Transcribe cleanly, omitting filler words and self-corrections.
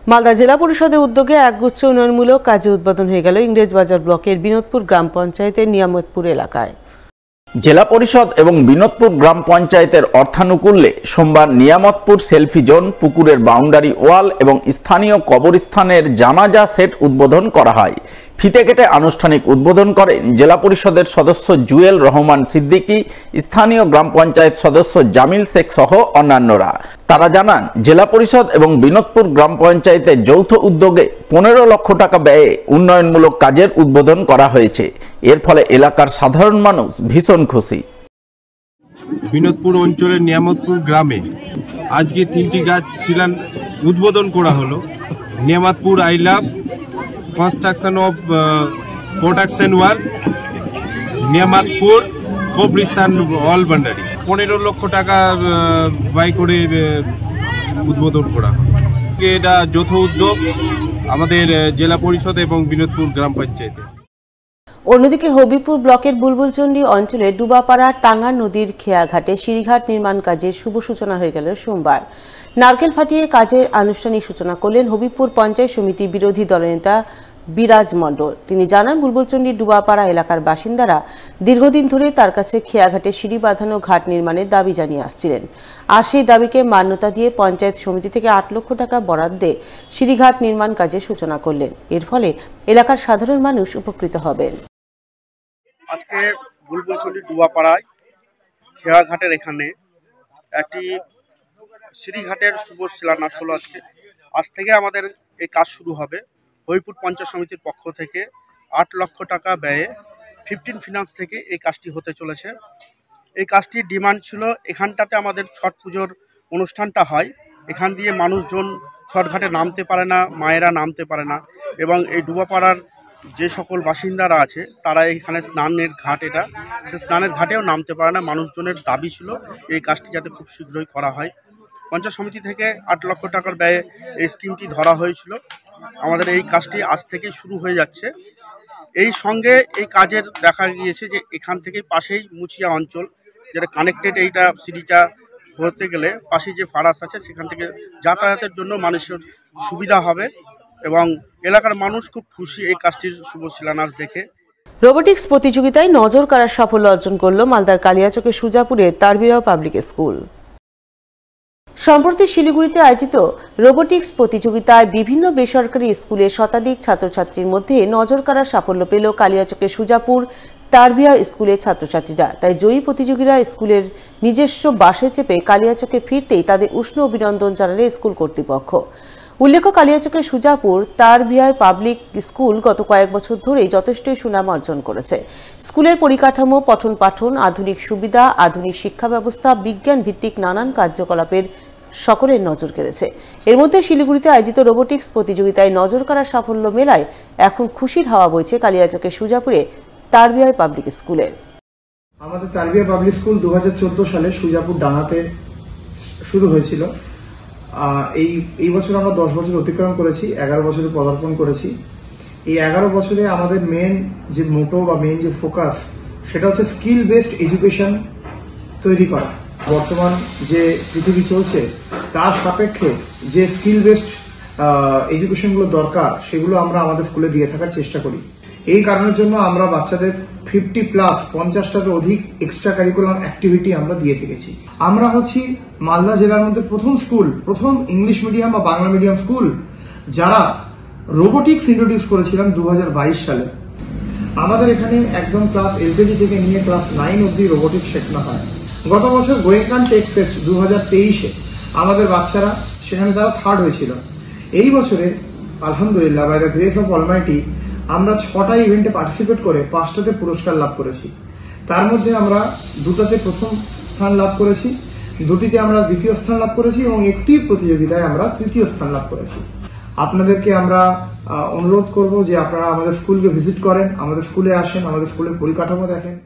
মালদা জেলা পরিষদের উদ্যোগে একগুচ্ছ উন্নয়নমূলক কাজে উদ্বোধন হয়ে গেল ইংরেজবাজার ব্লকের বিনোদপুর গ্রাম পঞ্চায়েতের নিয়ামতপুর এলাকায়। জেলা পরিষদ এবং বিনোদপুর গ্রাম পঞ্চায়েতের অর্থানুকূল্যে সোমবার নিয়ামতপুর সেলফি জোন, পুকুরের বাউন্ডারি ওয়াল এবং স্থানীয় কবরস্থানের জানাজা সেট উদ্বোধন করা হয়। ফিতে কেটে আনুষ্ঠানিক উদ্বোধন করেন জেলা পরিষদের সদস্য জুয়েল রহমান সিদ্দিকী, স্থানীয় গ্রাম পঞ্চায়েত সদস্য জামিল শেখ সহ অন্যান্যরা। তারা জানান, জেলা পরিষদ এবং বিনোদপুর গ্রাম পঞ্চায়েতের যৌথ উদ্যোগে 15 লক্ষ টাকা ব্যয়ে উন্নয়নমূলক কাজের উদ্বোধন করা হয়েছে। এর ফলে এলাকার সাধারণ মানুষ ভীষণ খুশি। বিনোদপুর অঞ্চলের নিয়ামতপুর গ্রামে আজকে 3টি গাছ উদ্বোধন করা হলো। Niamatpur I love, construction of protection wall, Niamatpur কবরস্থান ওয়াল বাউন্ডারি। 15 লক্ষ টাকা ব্যয় করে উদ্বোধন করা হয়। এটা যৌথ উদ্যোগ আমাদের জেলা পরিষদ এবং বিনোদপুর গ্রাম পঞ্চায়েতে। অন্যদিকে হবিপুর ব্লকের বুলবুলচন্ডী অঞ্চলে ডুবাপাড়া টাঙ্গা নদীর খেয়াঘাটে সিঁড়িঘাট নির্মাণ কাজের শুভ সূচনা হয়ে গেল সোমবার। নারকেল ফাটিয়ে কাজের আনুষ্ঠানিক সূচনা করলেন হবিপুর পঞ্চায়েত সমিতি বিরোধী দলনেতা বিরাজ মণ্ডল। তিনি জানান, বুলবুলচন্ডী ডুবাপাড়া এলাকার বাসিন্দারা দীর্ঘদিন ধরে তার কাছে খেয়াঘাটে সিঁড়ি বাঁধানো ঘাট নির্মাণের দাবি জানিয়ে আসছিলেন। আর সেই দাবিকে মান্যতা দিয়ে পঞ্চায়েত সমিতি থেকে 8 লক্ষ টাকা বরাদ্দে সিঁড়িঘাট নির্মাণ কাজের সূচনা করলেন। এর ফলে এলাকার সাধারণ মানুষ উপকৃত হবেন। আজকে বুলবুলচন্ডী ডুবাপাড়ায় খেয়াঘাটের এখানে একটি সিঁড়িঘাটের শুভ শিলান্যাস হলো। আজ থেকে আমাদের এই কাজ শুরু হবে। হবিপুর পঞ্চায়েত সমিতির পক্ষ থেকে 8 লক্ষ টাকা ব্যয়ে 15 ফিনান্স থেকে এই কাজটি হতে চলেছে। এই কাজটির ডিমান্ড ছিল, এখানটাতে আমাদের ছট পুজোর অনুষ্ঠানটা হয়, এখান দিয়ে মানুষজন ছটঘাটে নামতে পারে না, মায়েরা নামতে পারে না, এবং এই ডুবাপাড়ার যে সকল বাসিন্দারা আছে তারা এখানে স্নানের ঘাট, সে স্নানের ঘাটেও নামতে পারে না। মানুষজনের দাবি ছিল এই কাজটি যাতে খুব শীঘ্রই করা হয়। পঞ্চায়েত সমিতি থেকে 8 লক্ষ টাকার ব্যয়ে এই স্কিমটি ধরা হয়েছিল। আমাদের এই কাজটি আজ থেকেই শুরু হয়ে যাচ্ছে। এই সঙ্গে এই কাজের দেখা গিয়েছে যে এখান থেকে পাশেই মুচিয়া অঞ্চল, যেটা কানেক্টেড, এইটা সিঁড়িটা হতে গেলে পাশে যে ফারাস আছে সেখান থেকে যাতায়াতের জন্য মানুষের সুবিধা হবে, এবং এলাকার মানুষ খুব খুশি এই কাজটির শুভ শিলান্যাস দেখে। রোবোটিক্স প্রতিযোগিতায় নজর কাড়ার সাফল্য অর্জন করল মালদার কালিয়াচকের সুজাপুরের তারবিয়া পাবলিক স্কুল। সম্প্রতি শিলিগুড়িতে আয়োজিত রোবোটিক্স প্রতিযোগিতায় বিভিন্ন বেসরকারি স্কুলের শতাধিক ছাত্রছাত্রীর মধ্যে নজর কাড়ার সাফল্য পেল কালিয়াচকের সুজাপুর তারবিয়া স্কুলের ছাত্রছাত্রীরা। তাই জয়ী প্রতিযোগীরা স্কুলের নিজস্ব বাসে চেপে কালিয়াচকে ফিরতেই তাদের উষ্ণ অভিনন্দন জানালে স্কুল কর্তৃপক্ষ। উল্লেখ্য, কালিয়াচকের সুজাপুর তারবিয়া পাবলিক স্কুল গত কয়েক বছর ধরেই যথেষ্টই সুনাম অর্জন করেছে। স্কুলের পরিকাঠামো, পঠন পাঠন, আধুনিক সুবিধা, আধুনিক শিক্ষা ব্যবস্থা, বিজ্ঞান ভিত্তিক নানান কার্যকলাপের সকলের নজর কেড়েছে। এর মধ্যে শিলিগুড়িতে আয়োজিত রোবোটিক্স প্রতিযোগিতায় নজর কাড়ার সাফল্য মেলায় এখন খুশির হাওয়া বইছে কালিয়াচকের সুজাপুরে তারবিয়া পাবলিক স্কুলের। আমাদের তারবিয়া পাবলিক স্কুল 2014 সালে সুজাপুর ডাঙাতে শুরু হয়েছিল। এই বছর আমরা 10 বছর অতিক্রম করেছি, 11 বছরে পদার্পণ করেছি। এই 11 বছরে আমাদের মেন যে মোটো বা মেন যে ফোকাস, সেটা হচ্ছে স্কিল বেসড এডুকেশন তৈরি করা। বর্তমান যে পৃথিবী চলছে তার সাপেক্ষে যে স্কিল বেসড এডুকেশনগুলো দরকার, সেগুলো আমরা আমাদের স্কুলে দিয়ে থাকার চেষ্টা করি। এই কারণের জন্য আমরা বাচ্চাদের 50টারও অধিক এক্সট্রা কারিকুলাম অ্যাক্টিভিটি আমরা দিয়ে থেকেছি। আমরা হচ্ছি মালদা জেলার মধ্যে প্রথম ইংলিশ মিডিয়াম বা বাংলা মিডিয়াম স্কুল যারা রোবোটিক্স ইন্ট্রোডিউস করেছিলাম 2022 সালে। আমাদের এখানে একদম ক্লাস এলকেজি থেকে নিয়ে ক্লাস 9 অব্দি রোবোটিক্স শেখানো হয়। গত বছর গোয়েঙ্কান টেক ফেস্ট 2023-এ আমাদের বাচ্চারা সেখানে তারা 3rd হয়েছিল। এই বছরে আলহামদুলিল্লাহ by the grace of almighty আমরা 6টা ইভেন্টে পার্টিসিপেট করে 5টাতে পুরস্কার লাভ করেছি। তার মধ্যে আমরা 2টাতে প্রথম স্থান লাভ করেছি, 2টিতে আমরা দ্বিতীয় স্থান লাভ করেছি, এবং একটি প্রতিযোগিতায় আমরা 3য় স্থান লাভ করেছি। আপনাদেরকে আমরা অনুরোধ করব যে আপনারা আমাদের স্কুলকে ভিজিট করেন, আমাদের স্কুলে আসেন, আমাদের স্কুলের পরিকাঠামো দেখেন।